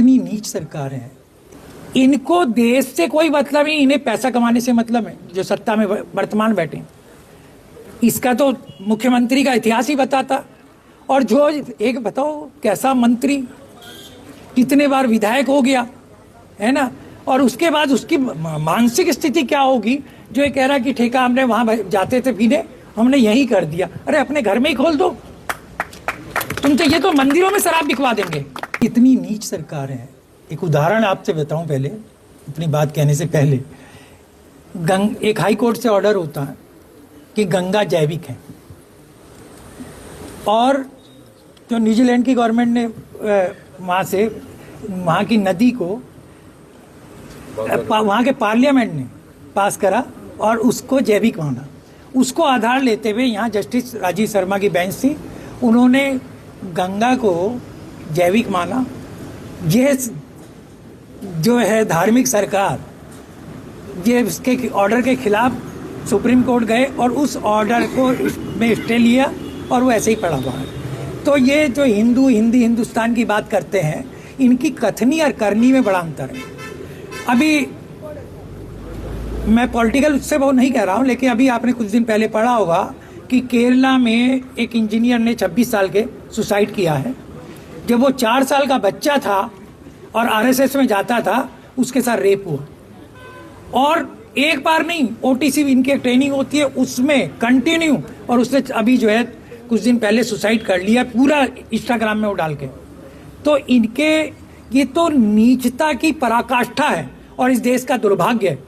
कितनी नीच सरकार है। इनको देश से कोई मतलब नहीं, इन्हें पैसा कमाने से मतलब है, जो सत्ता में वर्तमान बैठे हैं। इसका तो मुख्यमंत्री का इतिहास ही बताता। और जो एक बताओ कैसा मंत्री, कितने बार विधायक हो गया है ना, और उसके बाद उसकी मानसिक स्थिति क्या होगी जो ये कह रहा कि ठेका हमने वहां जाते थे पीने, हमने यही कर दिया। अरे अपने घर में ही खोल दो, तुम तो ये तो मंदिरों में शराब बिकवा देंगे। इतनी नीच सरकार है। एक उदाहरण आपसे बताऊं पहले, अपनी बात कहने से पहले। एक हाई कोर्ट से ऑर्डर होता है कि गंगा जैविक है, और जो न्यूजीलैंड की गवर्नमेंट ने वहाँ की नदी को वहाँ के पार्लियामेंट ने पास करा और उसको जैविक माना। उसको आधार लेते हुए यहाँ जस्टिस राजीव शर्मा की बेंच थी, उन्होंने गंगा को जैविक माना। ये जो है धार्मिक सरकार, ये इसके ऑर्डर के खिलाफ सुप्रीम कोर्ट गए और उस ऑर्डर को में स्टे लिया और वो ऐसे ही पड़ा हुआ है। तो ये जो हिंदुस्तान की बात करते हैं, इनकी कथनी और करनी में बड़ा अंतर है। अभी मैं पॉलिटिकल उससे बहुत नहीं कह रहा हूँ, लेकिन अभी आपने कुछ दिन पहले पढ़ा होगा कि केरला में एक इंजीनियर ने 26 साल के सुसाइड किया है। जब वो 4 साल का बच्चा था और आरएसएस में जाता था, उसके साथ रेप हुआ। और एक बार नहीं, ओटीसी इनकी ट्रेनिंग होती है उसमें कंटिन्यू, और उसने अभी जो है कुछ दिन पहले सुसाइड कर लिया, पूरा इंस्टाग्राम में वो डाल के। तो इनके ये तो नीचता की पराकाष्ठा है और इस देश का दुर्भाग्य है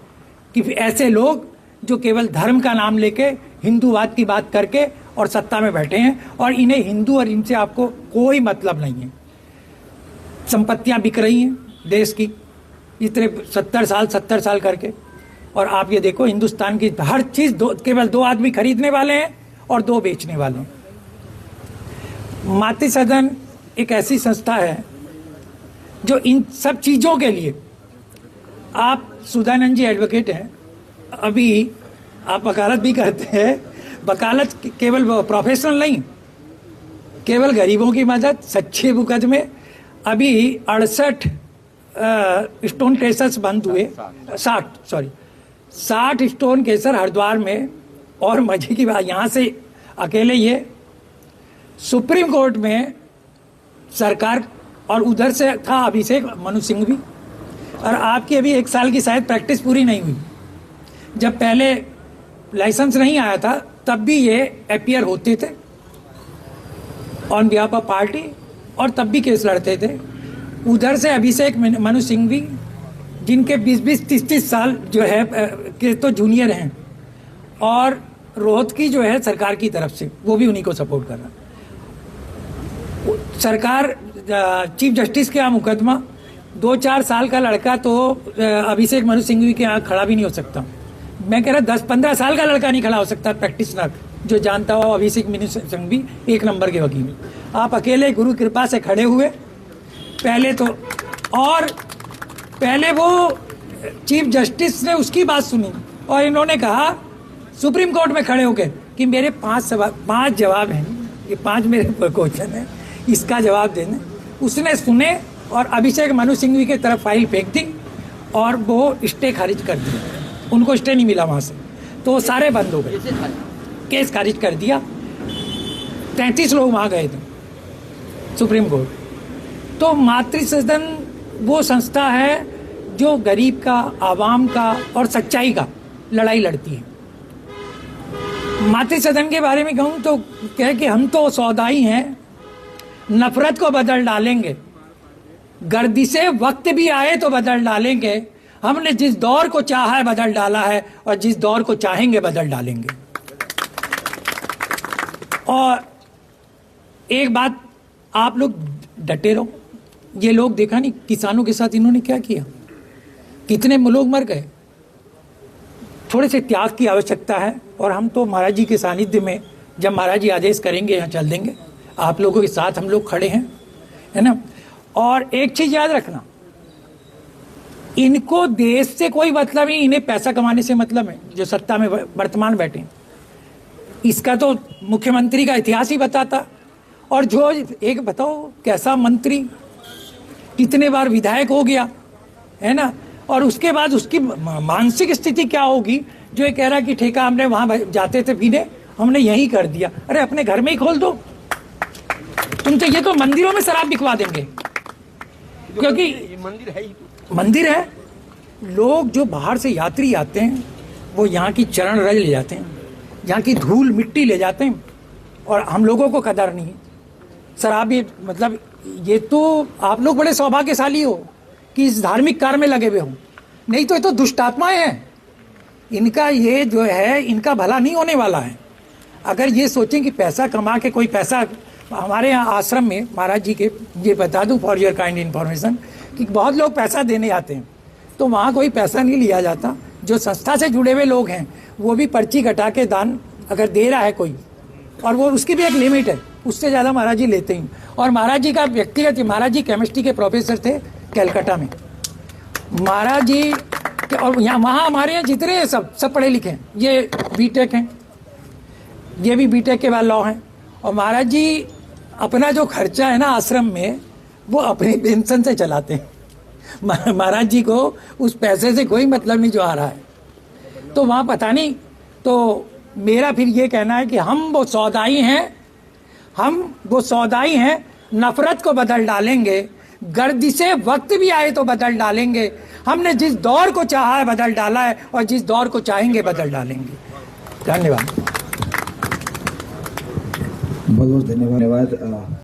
कि ऐसे लोग जो केवल धर्म का नाम लेके हिंदूवाद की बात करके और सत्ता में बैठे हैं, और इन्हें हिंदू और इनसे आपको कोई मतलब नहीं है। संपत्तियां बिक रही हैं देश की इतने 70 साल करके, और आप ये देखो हिंदुस्तान की हर चीज केवल 2 आदमी खरीदने वाले हैं और 2 बेचने वाले हैं। मातृ सदन एक ऐसी संस्था है जो इन सब चीजों के लिए, आप सुधानंद जी एडवोकेट हैं, अभी आप वकालत भी करते हैं। वकालत केवल प्रोफेशनल नहीं, केवल गरीबों की मदद, सच्चे मुकदमे। अभी 68 स्टोन केसेस बंद हुए, 60 स्टोन केसर हरिद्वार में। और मजे की बात, यहाँ से अकेले ये सुप्रीम कोर्ट में सरकार, और उधर से था अभिषेक मनु सिंह भी। और आपकी अभी 1 साल की शायद प्रैक्टिस पूरी नहीं हुई। जब पहले लाइसेंस नहीं आया था तब भी ये अपीयर होते थे ऑन बिहाफ ऑफ पार्टी, और तब भी केस लड़ते थे। उधर से अभिषेक मनु सिंह भी, जिनके 20-20, 30-30 साल जो है के तो जूनियर हैं, और रोहतकी जो है सरकार की तरफ से, वो भी उन्हीं को सपोर्ट कर रहा। सरकार चीफ जस्टिस के यहाँ मुकदमा, 2-4 साल का लड़का तो अभिषेक मनु सिंघवी के यहाँ खड़ा भी नहीं हो सकता। मैं कह रहा 10-15 साल का लड़का नहीं खड़ा हो सकता प्रैक्टिशनर जो जानता हो। अभिषेक मनु सिंघवी 1 नंबर के वकील। आप अकेले गुरु कृपा से खड़े हुए पहले तो, और पहले वो चीफ जस्टिस ने उसकी बात सुनी और इन्होंने कहा सुप्रीम कोर्ट में खड़े होकर कि मेरे 5 जवाब हैं, ये 5 मेरे क्वेश्चन है, इसका जवाब देने। उसने सुने और अभिषेक मनु सिंघवी की तरफ फाइल फेंक दी और वो स्टे खारिज कर दिया। उनको स्टे नहीं मिला वहां से, तो सारे बंद हो गए, केस खारिज कर दिया। 33 लोग वहां गए थे सुप्रीम कोर्ट। तो मातृ सदन वो संस्था है जो गरीब का, आवाम का और सच्चाई का लड़ाई लड़ती है। मातृ सदन के बारे में कहूँ तो कह कि हम तो सौदाई हैं, नफरत को बदल डालेंगे, गर्दिशे वक्त भी आए तो बदल डालेंगे। हमने जिस दौर को चाहा है बदल डाला है, और जिस दौर को चाहेंगे बदल डालेंगे। और एक बात, आप लोग डटे रहो। ये लोग देखा नहीं किसानों के साथ इन्होंने क्या किया, कितने लोग मर गए। थोड़े से त्याग की आवश्यकता है, और हम तो महाराज जी के सानिध्य में, जब महाराज जी आदेश करेंगे यहाँ चल देंगे। आप लोगों के साथ हम लोग खड़े हैं, है ना। और एक चीज याद रखना, इनको देश से कोई मतलब नहीं, इन्हें पैसा कमाने से मतलब है, जो सत्ता में वर्तमान बैठे हैं। इसका तो मुख्यमंत्री का इतिहास ही बताता। और जो एक बताओ कैसा मंत्री, कितने बार विधायक हो गया, है ना। और उसके बाद उसकी मानसिक स्थिति क्या होगी, जो ये कह रहा है कि ठेका हमने वहां जाते थे पीने, हमने यही कर दिया। अरे अपने घर में ही खोल दो। तुम तो ये तो मंदिरों में शराब बिकवा देंगे, क्योंकि मंदिर है। लोग जो बाहर से यात्री आते हैं वो यहाँ की चरण रज ले जाते हैं, यहाँ की धूल मिट्टी ले जाते हैं, और हम लोगों को कदर नहीं है। शराबी मतलब ये तो आप लोग बड़े सौभाग्यशाली हो कि इस धार्मिक कार्य में लगे हुए हो, नहीं तो ये तो दुष्टात्माएं हैं। इनका ये जो है, इनका भला नहीं होने वाला है। अगर ये सोचें कि पैसा कमा के कोई पैसा, हमारे यहाँ आश्रम में महाराज जी के, ये बता दूं फॉर योर काइंड इन्फॉर्मेशन, कि बहुत लोग पैसा देने आते हैं, तो वहाँ कोई पैसा नहीं लिया जाता। जो संस्था से जुड़े हुए लोग हैं वो भी पर्ची कटा के दान अगर दे रहा है कोई, और वो उसकी भी एक लिमिट है, उससे ज़्यादा महाराज जी लेते हैं। और महाराज जी का व्यक्तिगत, महाराज जी केमिस्ट्री के प्रोफेसर थे कैलकाटा में, महाराज जी। और यहाँ वहाँ हमारे यहाँ जितने हैं सब पढ़े लिखे हैं, ये बीटेक हैं, ये भी बीटेक के बाद लॉ हैं। और महाराज जी अपना जो खर्चा है ना आश्रम में, वो अपनी पेंशन से चलाते हैं। महाराज जी को उस पैसे से कोई मतलब नहीं जो आ रहा है। तो वहाँ पता नहीं, तो मेरा फिर ये कहना है कि हम वो सौदाई हैं, नफरत को बदल डालेंगे, गर्दिशे वक्त भी आए तो बदल डालेंगे। हमने जिस दौर को चाहा है बदल डाला है, और जिस दौर को चाहेंगे बदल डालेंगे। धन्यवाद। बहुत बहुत धन्यवाद।